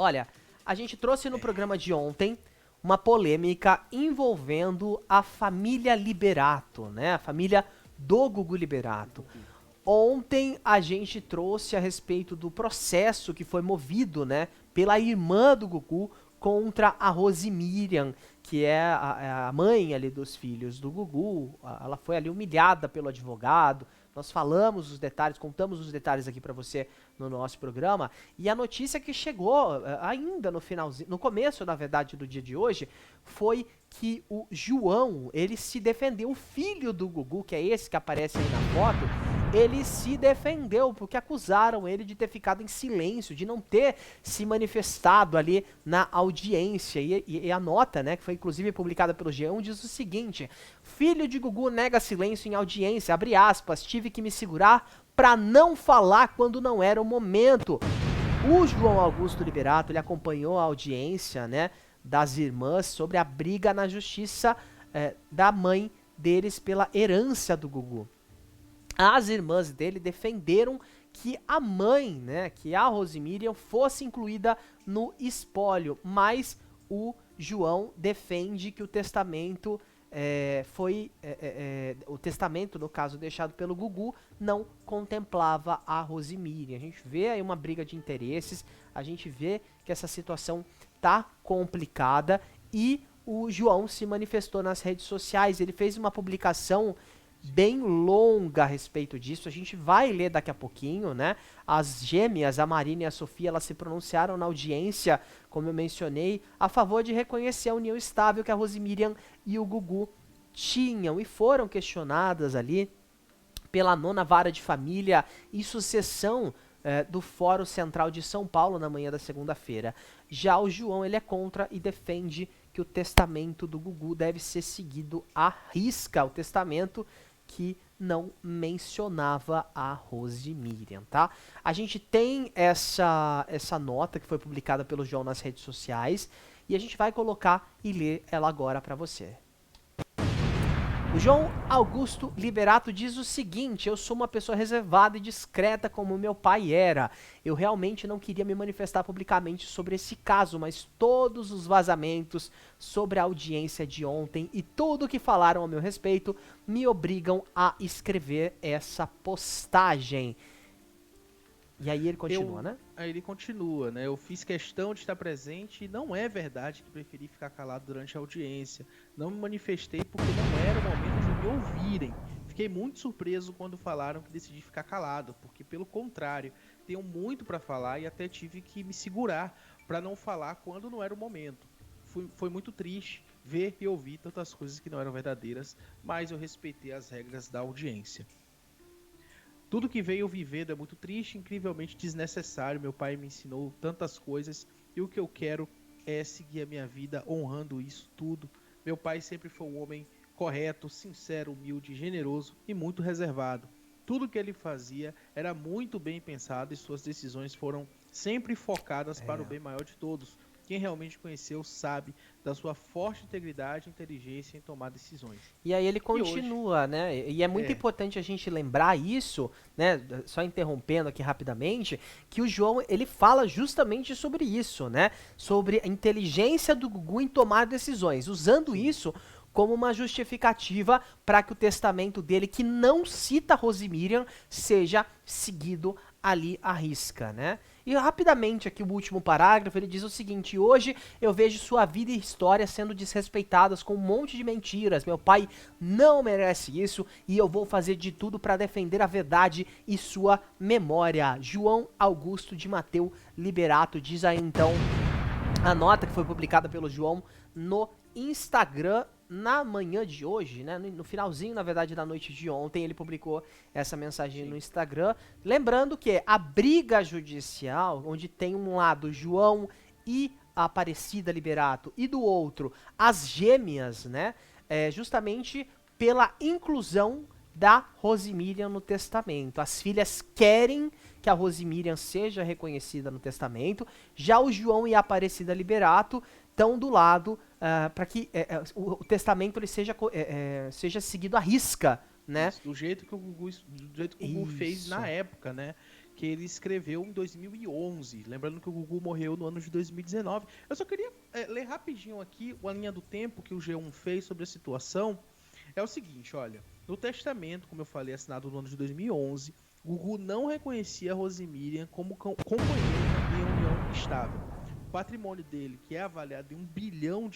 Olha, a gente trouxe no programa de ontem uma polêmica envolvendo a família Liberato, né? A família do Gugu Liberato. Ontem a gente trouxe a respeito do processo que foi movido, né, pela irmã do Gugu contra a Rosemiriam, que é a mãe ali dos filhos do Gugu. Ela foi ali humilhada pelo advogado. Nós falamos os detalhes, contamos os detalhes aqui pra você no nosso programa. E a notícia que chegou ainda no finalzinho, no começo, na verdade, do dia de hoje, foi que o João, ele se defendeu, o filho do Gugu, que é esse que aparece aí na foto, ele se defendeu, porque acusaram ele de ter ficado em silêncio, de não ter se manifestado ali na audiência. E a nota, né, que foi inclusive publicada pelo G1, diz o seguinte: filho de Gugu nega silêncio em audiência, abre aspas, tive que me segurar pra não falar quando não era o momento. O João Augusto Liberato, ele acompanhou a audiência, né, das irmãs sobre a briga na justiça da mãe deles pela herança do Gugu. As irmãs dele defenderam que a mãe, né, que a Rosemiriam, fosse incluída no espólio, mas o João defende que o testamento o testamento, no caso, deixado pelo Gugu, não contemplava a Rosemiriam. A gente vê aí uma briga de interesses, a gente vê que essa situação tá complicada e o João se manifestou nas redes sociais. Ele fez uma publicação bem longa a respeito disso, a gente vai ler daqui a pouquinho, né? As gêmeas, a Marina e a Sofia, elas se pronunciaram na audiência, como eu mencionei, a favor de reconhecer a união estável que a Rosemiriam e o Gugu tinham, e foram questionadas ali pela 9ª Vara de Família e Sucessão do Fórum Central de São Paulo na manhã da segunda-feira. Já o João, ele é contra e defende que o testamento do Gugu deve ser seguido à risca, o testamento que não mencionava a Rosemiriam, tá? A gente tem essa nota que foi publicada pelo João nas redes sociais e a gente vai colocar e ler ela agora para você. O João Augusto Liberato diz o seguinte: eu sou uma pessoa reservada e discreta como meu pai era. Eu realmente não queria me manifestar publicamente sobre esse caso, mas todos os vazamentos sobre a audiência de ontem e tudo que falaram ao meu respeito me obrigam a escrever essa postagem. E aí ele continua, né? Aí ele continua, né? Eu fiz questão de estar presente e não é verdade que preferi ficar calado durante a audiência. Não me manifestei porque não era o momento de me ouvirem. Fiquei muito surpreso quando falaram que decidi ficar calado, porque pelo contrário, tenho muito para falar e até tive que me segurar para não falar quando não era o momento. Foi muito triste ver e ouvir tantas coisas que não eram verdadeiras, mas eu respeitei as regras da audiência. Tudo que veio vivendo é muito triste, incrivelmente desnecessário. Meu pai me ensinou tantas coisas e o que eu quero é seguir a minha vida honrando isso tudo. Meu pai sempre foi um homem correto, sincero, humilde, generoso e muito reservado. Tudo que ele fazia era muito bem pensado e suas decisões foram sempre focadas para o bem maior de todos. Quem realmente conheceu sabe da sua forte integridade e inteligência em tomar decisões. E aí ele continua, hoje, né? E é muito importante a gente lembrar isso, né? Só interrompendo aqui rapidamente, que o João, ele fala justamente sobre isso, né? Sobre a inteligência do Gugu em tomar decisões, usando isso como uma justificativa para que o testamento dele, que não cita Rosemiriam, seja seguido ali à risca, né? E rapidamente aqui o último parágrafo, ele diz o seguinte: hoje eu vejo sua vida e história sendo desrespeitadas com um monte de mentiras. Meu pai não merece isso e eu vou fazer de tudo para defender a verdade e sua memória. João Augusto de Mateu Liberato, diz aí então a nota que foi publicada pelo João no Instagram na manhã de hoje, né, no finalzinho, na verdade, da noite de ontem, ele publicou essa mensagem no Instagram. Lembrando que a briga judicial, onde tem um lado João e a Aparecida Liberato e do outro as gêmeas, né, justamente pela inclusão da Rosemiriam no testamento. As filhas querem que a Rosemiriam seja reconhecida no testamento, já o João e a Aparecida Liberato estão do lado para que o testamento ele seja seguido à risca, né? Isso, do jeito que o Gugu fez na época, né? que ele escreveu em 2011. Lembrando que o Gugu morreu no ano de 2019. Eu só queria ler rapidinho aqui a linha do tempo que o G1 fez sobre a situação. É o seguinte, olha, no testamento, como eu falei, assinado no ano de 2011, Gugu não reconhecia Rosemiriam como companheira em união estável. O patrimônio dele, que é avaliado em R$1 bilhão,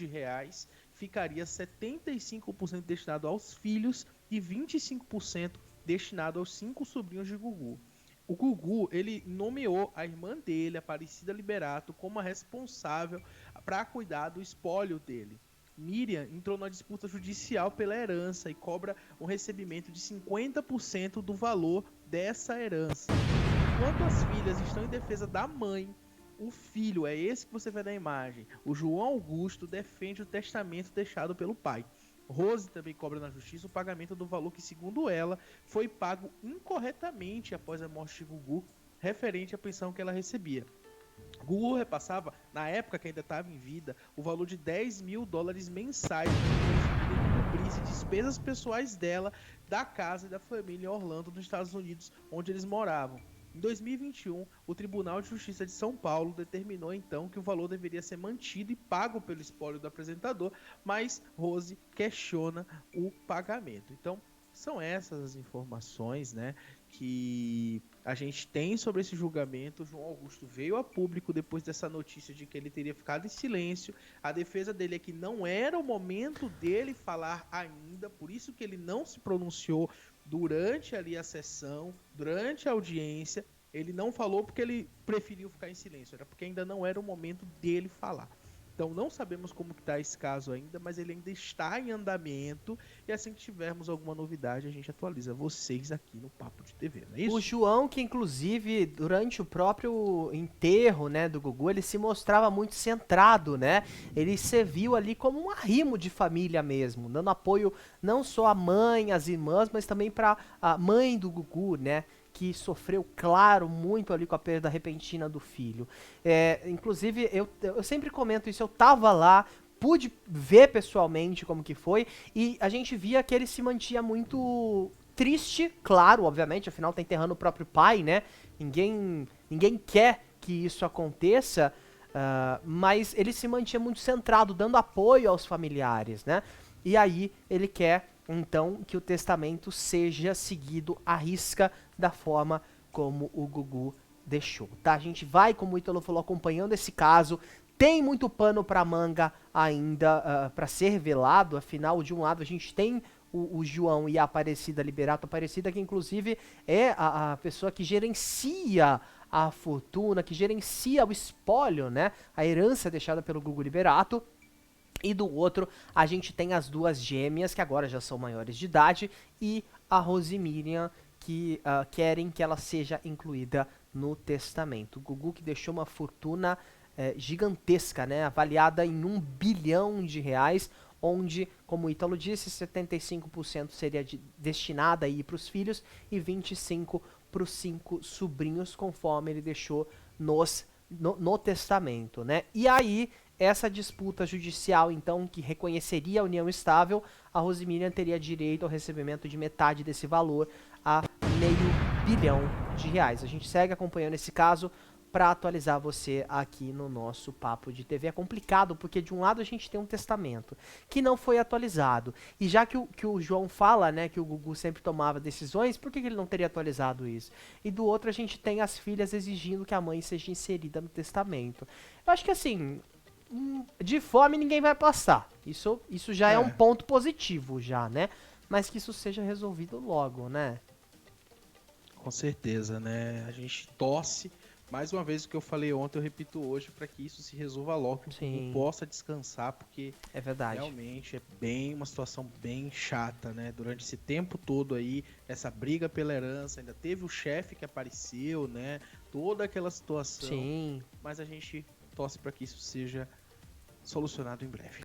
ficaria 75% destinado aos filhos e 25% destinado aos 5 sobrinhos de Gugu. O Gugu, ele nomeou a irmã dele, Aparecida Liberato, como a responsável para cuidar do espólio dele. Miriam entrou na disputa judicial pela herança e cobra um recebimento de 50% do valor dessa herança. Enquanto as filhas estão em defesa da mãe, o filho, é esse que você vê na imagem, o João Augusto, defende o testamento deixado pelo pai. Rose também cobra na justiça o pagamento do valor que, segundo ela, foi pago incorretamente após a morte de Gugu, referente à pensão que ela recebia. Gugu repassava, na época que ainda estava em vida, o valor de $10 mil mensais para que cobrisse despesas pessoais dela, da casa e da família em Orlando, nos Estados Unidos, onde eles moravam. Em 2021, o Tribunal de Justiça de São Paulo determinou então que o valor deveria ser mantido e pago pelo espólio do apresentador, mas Rose questiona o pagamento. Então, são essas as informações, né, que a gente tem sobre esse julgamento. O João Augusto veio a público depois dessa notícia de que ele teria ficado em silêncio. A defesa dele é que não era o momento dele falar ainda, por isso que ele não se pronunciou durante ali a sessão, durante a audiência. Ele não falou porque ele preferiu ficar em silêncio, era porque ainda não era o momento dele falar. Então não sabemos como está esse caso ainda, mas ele ainda está em andamento, e assim que tivermos alguma novidade a gente atualiza vocês aqui no Papo de TV, não é isso? O João, que inclusive durante o próprio enterro, né, do Gugu, ele se mostrava muito centrado, né? Ele serviu ali como um arrimo de família mesmo, dando apoio não só à mãe, às irmãs, mas também para a mãe do Gugu, né? Que sofreu, claro, muito ali com a perda repentina do filho. Inclusive, eu sempre comento isso, eu tava lá, pude ver pessoalmente como que foi, e a gente via que ele se mantinha muito triste, claro, obviamente, afinal tá enterrando o próprio pai, né? Ninguém quer que isso aconteça, mas ele se mantinha muito centrado, dando apoio aos familiares, né? E aí ele quer então que o testamento seja seguido à risca da forma como o Gugu deixou, tá? A gente vai, como o Ítalo falou, acompanhando esse caso. Tem muito pano pra manga ainda pra ser revelado, afinal, de um lado a gente tem o João e a Aparecida Liberato. Aparecida que inclusive é a pessoa que gerencia a fortuna, que gerencia o espólio, né? A herança deixada pelo Gugu Liberato. E do outro, a gente tem as duas gêmeas, que agora já são maiores de idade, e a Rosemiriam, que querem que ela seja incluída no testamento. O Gugu que deixou uma fortuna gigantesca, né, avaliada em R$1 bilhão, onde, como o Ítalo disse, 75% seria destinada aí para os filhos e 25% para os 5 sobrinhos, conforme ele deixou no testamento, né? E aí, essa disputa judicial, então, que reconheceria a união estável, a Rosemiriam teria direito ao recebimento de metade desse valor, a R$500 milhão. A gente segue acompanhando esse caso para atualizar você aqui no nosso Papo de TV. É complicado, porque de um lado a gente tem um testamento que não foi atualizado, e já que o João fala, né, que o Gugu sempre tomava decisões, por que ele não teria atualizado isso? E do outro a gente tem as filhas exigindo que a mãe seja inserida no testamento. Eu acho que assim, de fome ninguém vai passar. Isso já é um ponto positivo já, né? Mas que isso seja resolvido logo, né? Com certeza, né? A gente torce. Mais uma vez, o que eu falei ontem, eu repito hoje, para que isso se resolva logo, que o Gugu possa descansar, porque é verdade. Realmente é uma situação bem chata, né? Durante esse tempo todo aí, essa briga pela herança, ainda teve o chefe que apareceu, né? Toda aquela situação. Sim. Mas a gente torce para que isso seja solucionado em breve.